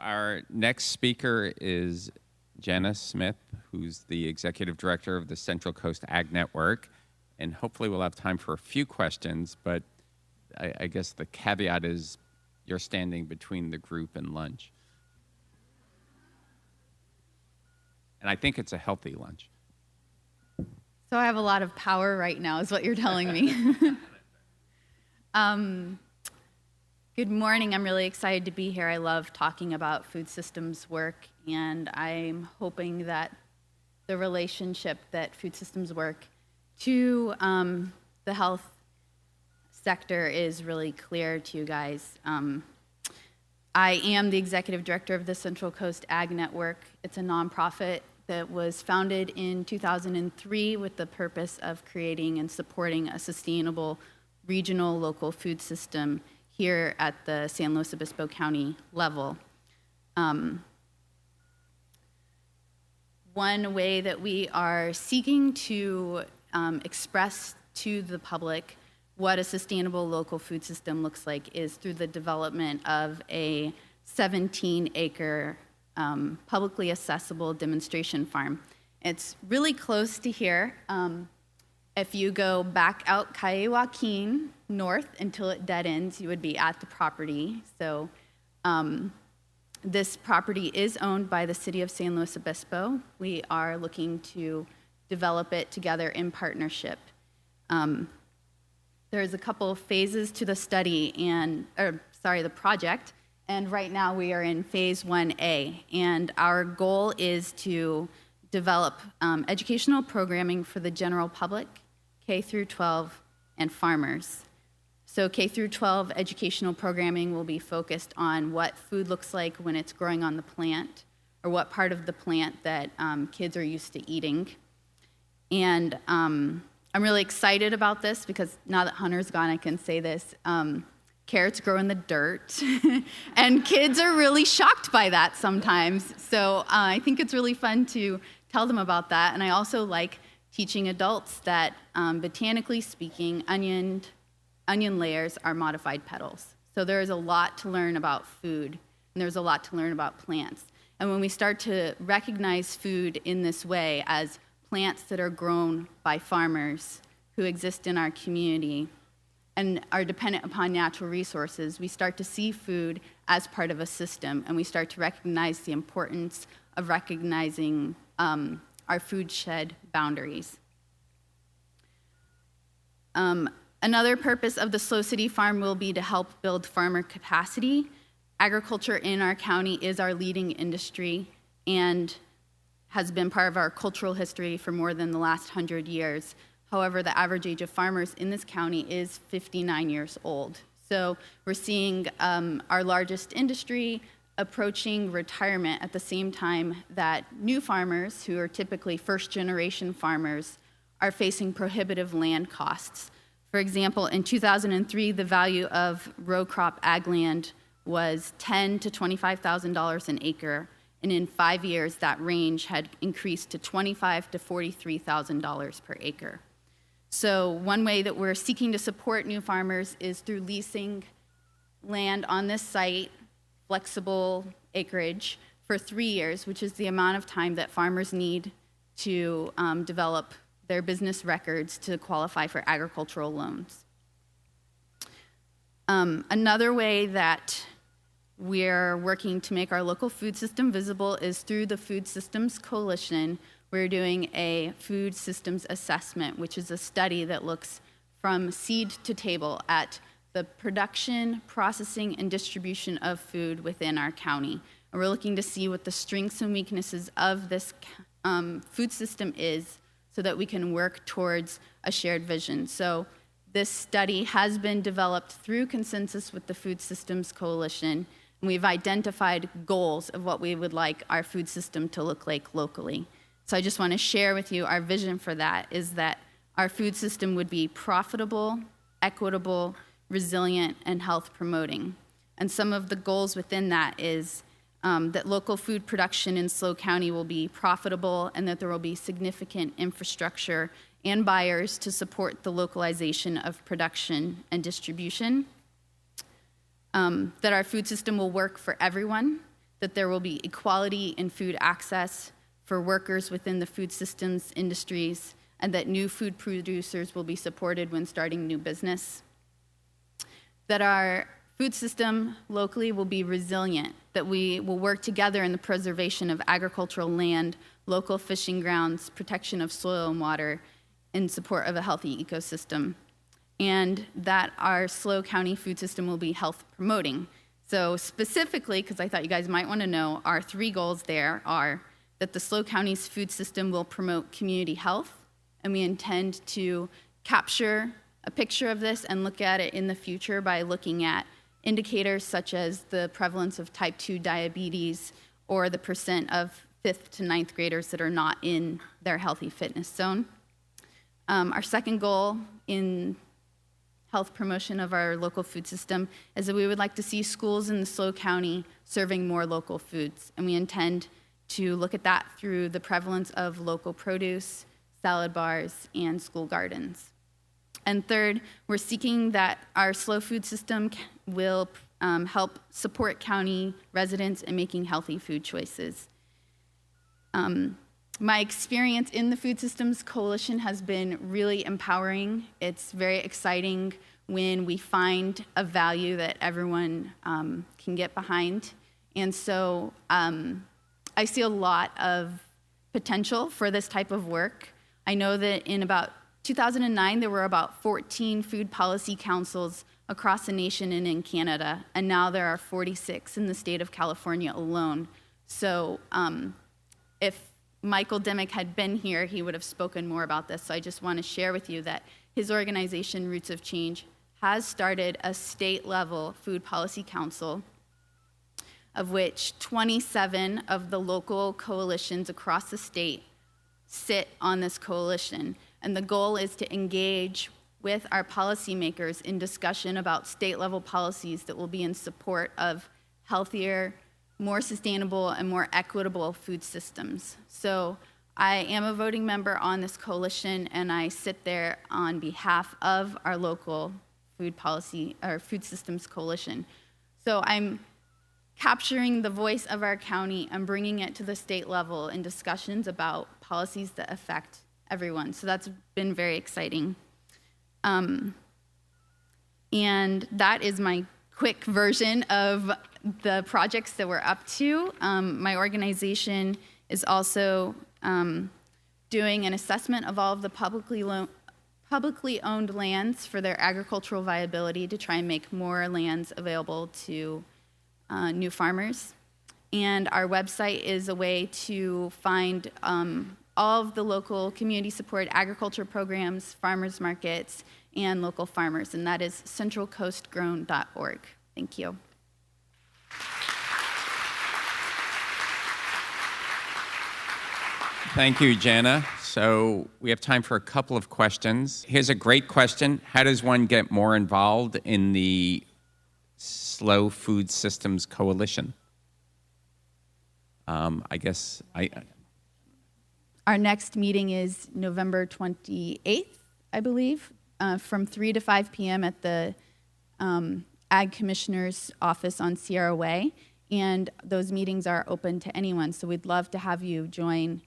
Our next speaker is Jenna Smith, who's the Executive Director of the Central Coast Ag Network. And hopefully we'll have time for a few questions, but I guess the caveat is you're standing between the group and lunch. And I think it's a healthy lunch. So I have a lot of power right now, is what you're telling me. Good morning. I'm really excited to be here. I love talking about food systems work, and I'm hoping that the relationship that food systems work to the health sector is really clear to you guys. I am the Executive Director of the Central Coast Ag Network. It's a nonprofit that was founded in 2003 with the purpose of creating and supporting a sustainable regional local food system here at the San Luis Obispo County level. One way that we are seeking to express to the public what a sustainable local food system looks like is through the development of a 17-acre publicly accessible demonstration farm. It's really close to here. If you go back out Calle Joaquin north until it dead ends, you would be at the property. So this property is owned by the city of San Luis Obispo. We are looking to develop it together in partnership. There's a couple of phases to the study the project, and right now we are in phase 1A, and our goal is to develop educational programming for the general public, K through 12, and farmers. So K through 12 educational programming will be focused on what food looks like when it's growing on the plant, or what part of the plant that kids are used to eating. And I'm really excited about this because now that Hunter's gone, I can say this. Carrots grow in the dirt, and kids are really shocked by that sometimes. So I think it's really fun to tell them about that. And I also like teaching adults that, botanically speaking, onion layers are modified petals. So there's a lot to learn about food, and there's a lot to learn about plants. And when we start to recognize food in this way as plants that are grown by farmers who exist in our community and are dependent upon natural resources, we start to see food as part of a system, and we start to recognize the importance of recognizing our food shed boundaries. Another purpose of the Slow City Farm will be to help build farmer capacity. Agriculture in our county is our leading industry and has been part of our cultural history for more than the last 100 years. However, the average age of farmers in this county is 59 years old. So we're seeing our largest industry approaching retirement at the same time that new farmers, who are typically first-generation farmers, are facing prohibitive land costs. For example, in 2003, the value of row crop ag land was $10,000 to $25,000 an acre, and in 5 years, that range had increased to $25,000 to $43,000 per acre. So one way that we're seeking to support new farmers is through leasing land on this site, flexible acreage, for 3 years, which is the amount of time that farmers need to develop their business records to qualify for agricultural loans. Another way that we're working to make our local food system visible is through the Food Systems Coalition. We're doing a food systems assessment, which is a study that looks from seed to table at the production, processing, and distribution of food within our county. And we're looking to see what the strengths and weaknesses of this food system is so that we can work towards a shared vision. So this study has been developed through consensus with the Food Systems Coalition, and we've identified goals of what we would like our food system to look like locally. So I just want to share with you our vision for that is that our food system would be profitable, equitable, resilient, and health promoting. And some of the goals within that is that local food production in SLO County will be profitable and that there will be significant infrastructure and buyers to support the localization of production and distribution. That our food system will work for everyone, that there will be equality in food access for workers within the food systems industries, and that new food producers will be supported when starting new business. That our food system locally will be resilient, that we will work together in the preservation of agricultural land, local fishing grounds, protection of soil and water, in support of a healthy ecosystem, and that our SLO County food system will be health promoting. So specifically, because I thought you guys might want to know, our 3 goals there are that the SLO County's food system will promote community health, and we intend to capture a picture of this and look at it in the future by looking at indicators such as the prevalence of type 2 diabetes or the percent of 5th to 9th graders that are not in their healthy fitness zone. Our second goal in health promotion of our local food system is that we would like to see schools in the SLO County serving more local foods, and we intend to look at that through the prevalence of local produce, salad bars, and school gardens. And third, we're seeking that our SLO food system will help support county residents in making healthy food choices. My experience in the Food Systems Coalition has been really empowering. It's very exciting when we find a value that everyone can get behind. And so I see a lot of potential for this type of work. I know that in about 2009, there were about 14 food policy councils across the nation and in Canada, and now there are 46 in the state of California alone. So if Michael Dimick had been here, he would have spoken more about this. So I just want to share with you that his organization, Roots of Change, has started a state-level food policy council, of which 27 of the local coalitions across the state sit on this coalition. And the goal is to engage with our policymakers in discussion about state-level policies that will be in support of healthier, more sustainable, and more equitable food systems. So I am a voting member on this coalition, and I sit there on behalf of our local food policy, or food systems coalition. So I'm capturing the voice of our county and bringing it to the state level in discussions about policies that affect everyone. So that's been very exciting. And that is my quick version of the projects that we're up to. My organization is also doing an assessment of all of the publicly owned lands for their agricultural viability to try and make more lands available to new farmers. And our website is a way to find all of the local community-supported agriculture programs, farmers markets, and local farmers, and that is centralcoastgrown.org. Thank you. Thank you, Jenna. So we have time for a couple of questions. Here's a great question. How does one get more involved in the SLO Food Systems Coalition? Our next meeting is November 28th, I believe, from 3 to 5 p.m. at the Ag Commissioner's office on Sierra Way. And those meetings are open to anyone, so we'd love to have you join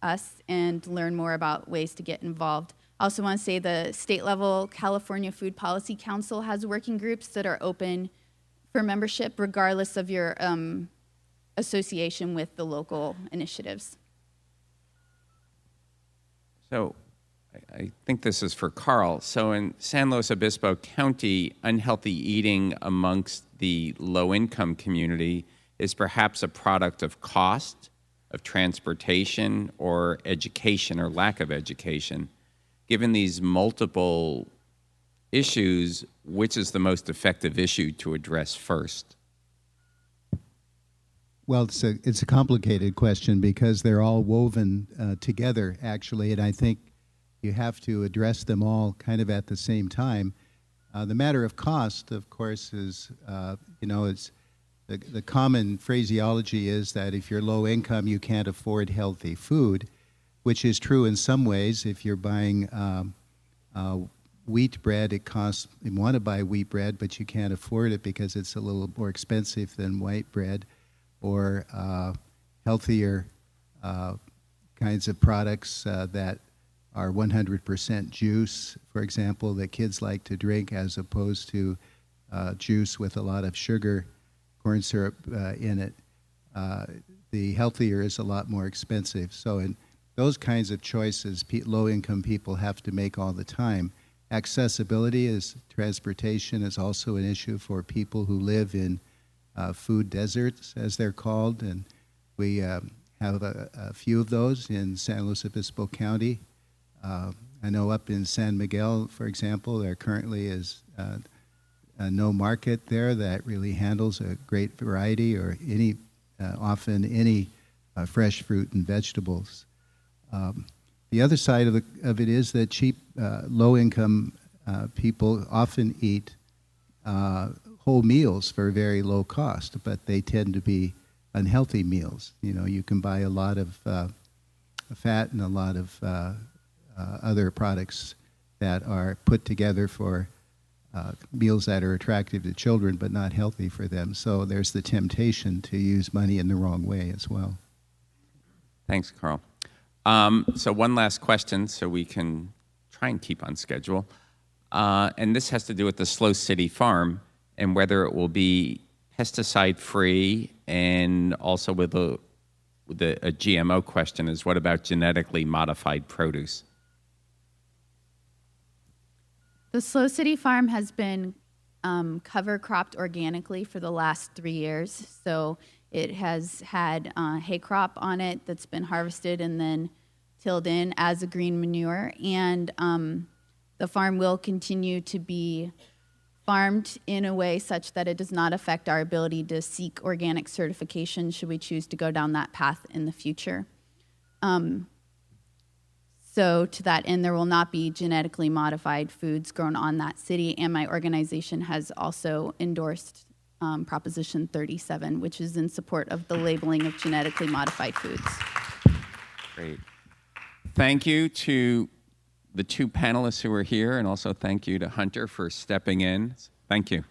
us and learn more about ways to get involved. I also want to say the state-level California Food Policy Council has working groups that are open for membership regardless of your association with the local initiatives. So I think this is for Carl. So in San Luis Obispo County, unhealthy eating amongst the low-income community is perhaps a product of cost, of transportation, or education, or lack of education. Given these multiple issues, which is the most effective issue to address first? Well, it's a complicated question because they're all woven together, actually, and I think you have to address them all kind of at the same time. The matter of cost, of course, is, it's the common phraseology is that if you're low income, you can't afford healthy food, which is true in some ways. If you're buying wheat bread, you want to buy wheat bread, but you can't afford it because it's a little more expensive than white bread. for healthier kinds of products that are 100% juice, for example, that kids like to drink, as opposed to juice with a lot of sugar, corn syrup in it. The healthier is a lot more expensive. So in those kinds of choices, low-income people have to make all the time. Accessibility transportation is also an issue for people who live in food deserts, as they're called, and we have a few of those in San Luis Obispo County. I know up in San Miguel, for example, there currently is no market there that really handles a great variety or often any fresh fruit and vegetables. The other side of it is that cheap, low-income people often eat whole meals for very low cost, but they tend to be unhealthy meals. You know, you can buy a lot of fat and a lot of other products that are put together for meals that are attractive to children but not healthy for them. So there's the temptation to use money in the wrong way as well. Thanks, Carl. So one last question so we can try and keep on schedule. And this has to do with the Slow City Farm and whether it will be pesticide-free, and also with a GMO question is, what about genetically modified produce? The Slow City Farm has been cover cropped organically for the last 3 years. So it has had hay crop on it that's been harvested and then tilled in as a green manure. And the farm will continue to be farmed in a way such that it does not affect our ability to seek organic certification should we choose to go down that path in the future. So to that end, there will not be genetically modified foods grown on that city, and my organization has also endorsed Proposition 37, which is in support of the labeling of genetically modified foods. Great. Thank you to the two panelists who are here, and also thank you to Hunter for stepping in. Thank you.